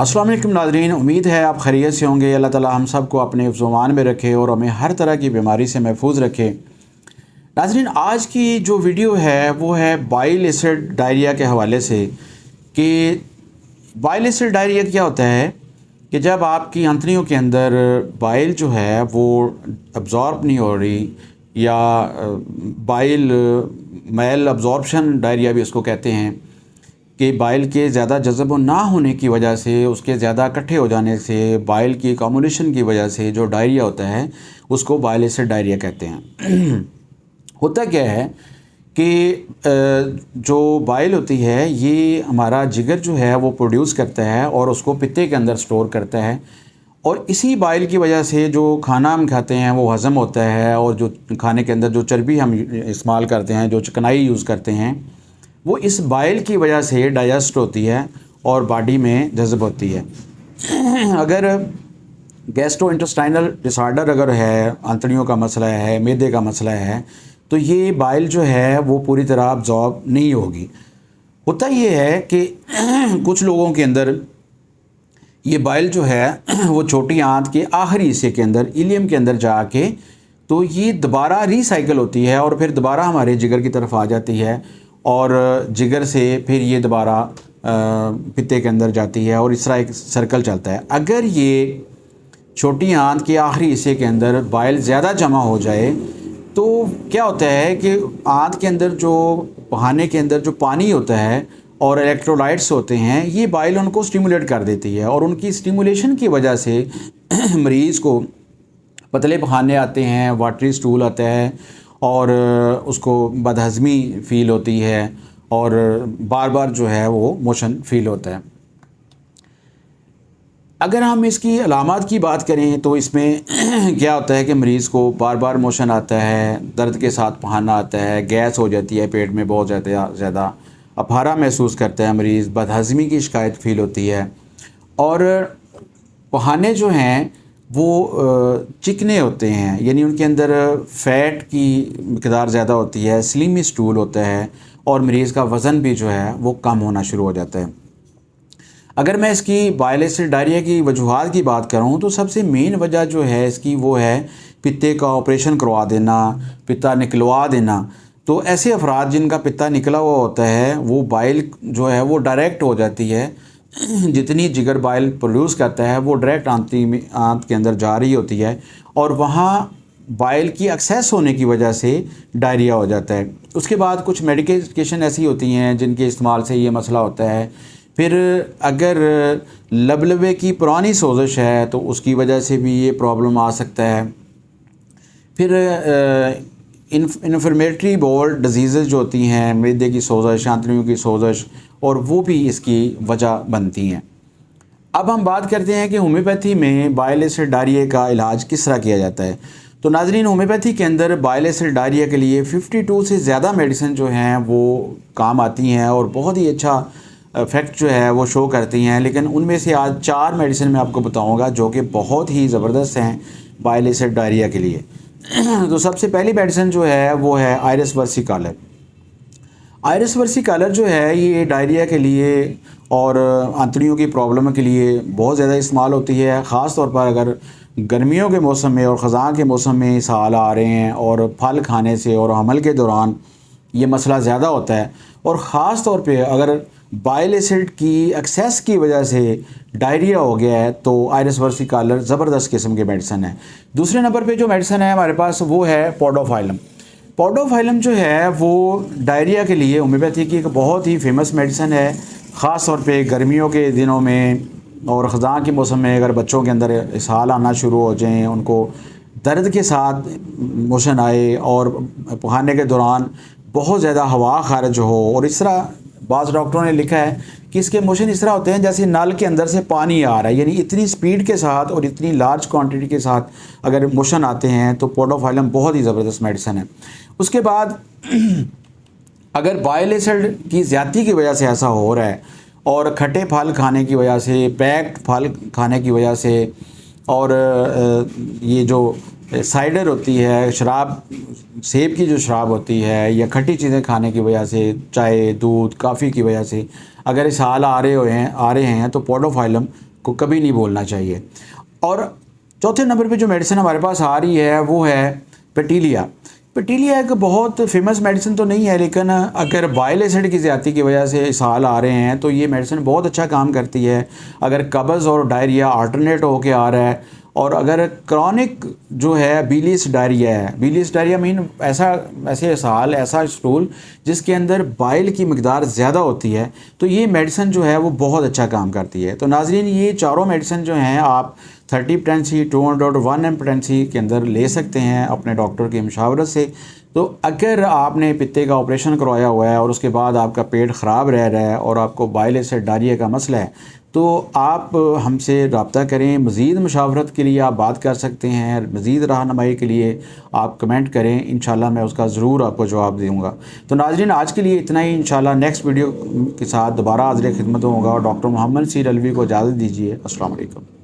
अस्सलाम वालेकुम नाज़रीन, उम्मीद है आप खैरियत से होंगे। अल्लाह ताला हम सब को अपने हिफ्ज़-ओ-अमान में रखे और हमें हर तरह की बीमारी से महफूज रखे। नाज़रीन, आज की जो वीडियो है वो है बाइल एसिड डायरिया के हवाले से कि बाइल एसिड डायरिया क्या होता है कि जब आपकी आंतड़ियों के अंदर बाइल जो है वो अब्ज़ॉर्ब नहीं हो रही या बाइल मैल अब्ज़ॉर्प्शन डायरिया भी उसको कहते हैं कि बाइल के ज़्यादा जज़ब ना होने की वजह से, उसके ज़्यादा इकट्ठे हो जाने से, बाइल की अकोमोडेशन की वजह से जो डायरिया होता है उसको बाइल एसिड डायरिया कहते हैं। होता क्या है कि जो बाइल होती है ये हमारा जिगर जो है वो प्रोड्यूस करता है और उसको पित्ते के अंदर स्टोर करता है, और इसी बाइल की वजह से जो खाना हम खाते हैं वो हज़म होता है, और जो खाने के अंदर जो चर्बी हम इस्तेमाल करते हैं, जो चिकनाई यूज़ करते हैं, वो इस बाइल की वजह से डाइजेस्ट होती है और बॉडी में जज़ब होती है। अगर गैस्ट्रोइंटेस्टाइनल डिसऑर्डर अगर है, आंतड़ियों का मसला है, मैदे का मसला है, तो ये बाइल जो है वो पूरी तरह अब्ज़ॉर्ब नहीं होगी। होता ये है कि कुछ लोगों के अंदर ये बाइल जो है वो छोटी आंत के आखिरी हिस्से के अंदर, इलियम के अंदर जाके तो ये दोबारा रिसाइकिल होती है और फिर दोबारा हमारे जिगर की तरफ आ जाती है, और जिगर से फिर ये दोबारा पित्ते के अंदर जाती है, और इस तरह एक सर्कल चलता है। अगर ये छोटी आंत के आखिरी हिस्से के अंदर बाइल ज़्यादा जमा हो जाए तो क्या होता है कि आंत के अंदर जो बहाने के अंदर जो पानी होता है और इलेक्ट्रोलाइट्स होते हैं, ये बाइल उनको स्टिमुलेट कर देती है, और उनकी स्टिमुलेशन की वजह से मरीज़ को पतले बहाने आते हैं, वाटरी स्टूल आता है, और उसको बदहज़मी फ़ील होती है, और बार बार जो है वो मोशन फ़ील होता है। अगर हम इसकी अलामात की बात करें तो इसमें क्या होता है कि मरीज़ को बार बार मोशन आता है, दर्द के साथ बहाना आता है, गैस हो जाती है पेट में बहुत ज़्यादा, अफारा महसूस करता है मरीज़, बदहज़मी की शिकायत फ़ील होती है, और बहाने जो हैं वो चिकने होते हैं, यानी उनके अंदर फ़ैट की मिक़दार ज़्यादा होती है, स्लिमी स्टूल होता है, और मरीज़ का वज़न भी जो है वो कम होना शुरू हो जाता है। अगर मैं इसकी बाइल एसिड डायरिया की वजूहात की बात करूं तो सबसे मेन वजह जो है इसकी वो है पित्ते का ऑपरेशन करवा देना, पित्ता निकलवा देना। तो ऐसे अफराद जिनका पित्ता निकला हुआ होता है वो बाइल जो है वो डायरेक्ट हो जाती है, जितनी जिगर बाइल प्रोड्यूस करता है वो डायरेक्ट आंत के अंदर जा रही होती है, और वहाँ बाइल की एक्सेस होने की वजह से डायरिया हो जाता है। उसके बाद कुछ मेडिकेशन ऐसी होती हैं जिनके इस्तेमाल से ये मसला होता है। फिर अगर लबलबे की पुरानी सोजिश है तो उसकी वजह से भी ये प्रॉब्लम आ सकता है। फिर इन्फ्लेमेटरी बाउल डिजीज़ जो होती हैं, मैदे की सोजिश, आंतड़ियों की सोजिश, और वो भी इसकी वजह बनती हैं। अब हम बात करते हैं कि होम्योपैथी में बाइल एसिड डायरिया का इलाज किस तरह किया जाता है। तो नाज़रीन, होम्योपैथी के अंदर बाइल एसिड डायरिया के लिए 52 से ज़्यादा मेडिसिन जो हैं वो काम आती हैं और बहुत ही अच्छा इफ़ेक्ट जो है वो शो करती हैं। लेकिन उनमें से आज 4 मेडिसिन मैं आपको बताऊंगा जो कि बहुत ही ज़बरदस्त हैं बाइल एसिड डायरिया के लिए। तो सबसे पहली मेडिसिन जो है वो है आयरस वर्सिकालर। आयरस वर्सिकालर जो है ये डायरिया के लिए और आंतड़ियों की प्रॉब्लम के लिए बहुत ज़्यादा इस्तेमाल होती है। ख़ास तौर पर अगर गर्मियों के मौसम में और ख़ज़ां के मौसम में साल आ रहे हैं और फल खाने से और हमल के दौरान ये मसला ज़्यादा होता है, और ख़ास तौर पे अगर बाइल एसिड की एक्सेस की वजह से डायरिया हो गया है तो आयरस वर्सिकालर ज़बरदस्त किस्म की मेडिसिन है। दूसरे नंबर पे जो मेडिसिन है हमारे पास वो है पॉडोफाइलम। पॉडोफाइलम जो है वो डायरिया के लिए होम्योपैथी की एक बहुत ही फेमस मेडिसिन है। ख़ास तौर पे गर्मियों के दिनों में और ख़ज़ां के मौसम में अगर बच्चों के अंदर इसहाल आना शुरू हो जाएँ, उनको दर्द के साथ मोशन आए और पखाने के दौरान बहुत ज़्यादा हवा खारिज हो, और इस तरह बाज़ डॉक्टरों ने लिखा है कि इसके मोशन इस तरह होते हैं जैसे नल के अंदर से पानी आ रहा है, यानी इतनी स्पीड के साथ और इतनी लार्ज क्वांटिटी के साथ अगर मोशन आते हैं तो पॉडोफाइलम बहुत ही ज़बरदस्त मेडिसिन है। उसके बाद अगर बाइल एसिड की ज़्यादती की वजह से ऐसा हो रहा है, और खट्टे फल खाने की वजह से, पैक्ड फल खाने की वजह से, और ये जो साइडर होती है, शराब, सेब की जो शराब होती है, या खट्टी चीज़ें खाने की वजह से, चाय, दूध, कॉफ़ी की वजह से अगर इसहाल आ रहे हैं तो पॉडोफाइलम को कभी नहीं बोलना चाहिए। और चौथे नंबर पे जो मेडिसिन हमारे पास आ रही है वो है पेटीलिया। पेटीलिया एक बहुत फेमस मेडिसिन तो नहीं है, लेकिन अगर बाइल एसिड की ज़्यादती की वजह से इसहाल आ रहे हैं तो ये मेडिसिन बहुत अच्छा काम करती है। अगर कब्ज़ और डायरिया अल्टरनेट होके आ रहा है, और अगर क्रॉनिक जो है बिलियस डायरिया है, बिलियस डायरिया मीन ऐसे इसहाल, ऐसा स्टूल जिसके अंदर बाइल की मकदार ज़्यादा होती है, तो ये मेडिसिन जो है वो बहुत अच्छा काम करती है। तो नाज़रीन, ये चारों मेडिसिन जो हैं आप 30 पोटेंसी, 200 और 1 पोटेंसी के अंदर ले सकते हैं अपने डॉक्टर की मशावरत से। तो अगर आपने पित्ते का ऑपरेशन करवाया हुआ है और उसके बाद आपका पेट ख़राब रह रहा है और आपको बाइल एसिड डायरिया का मसला है, तो आप हमसे रब्ता करें। मज़ीद मशावरत के लिए आप बात कर सकते हैं, मज़ीद रहनुमाई के लिए आप कमेंट करें, इंशाल्लाह मैं उसका ज़रूर आपको जवाब दूँगा। तो नाज़रीन, आज के लिए इतना ही। इंशाल्लाह नेक्स्ट वीडियो के साथ दोबारा हाज़िर खिदमत होगा। और डॉक्टर मोहम्मद सीर अलवी को इजाज़त दीजिए। अस्सलाम वालेकुम।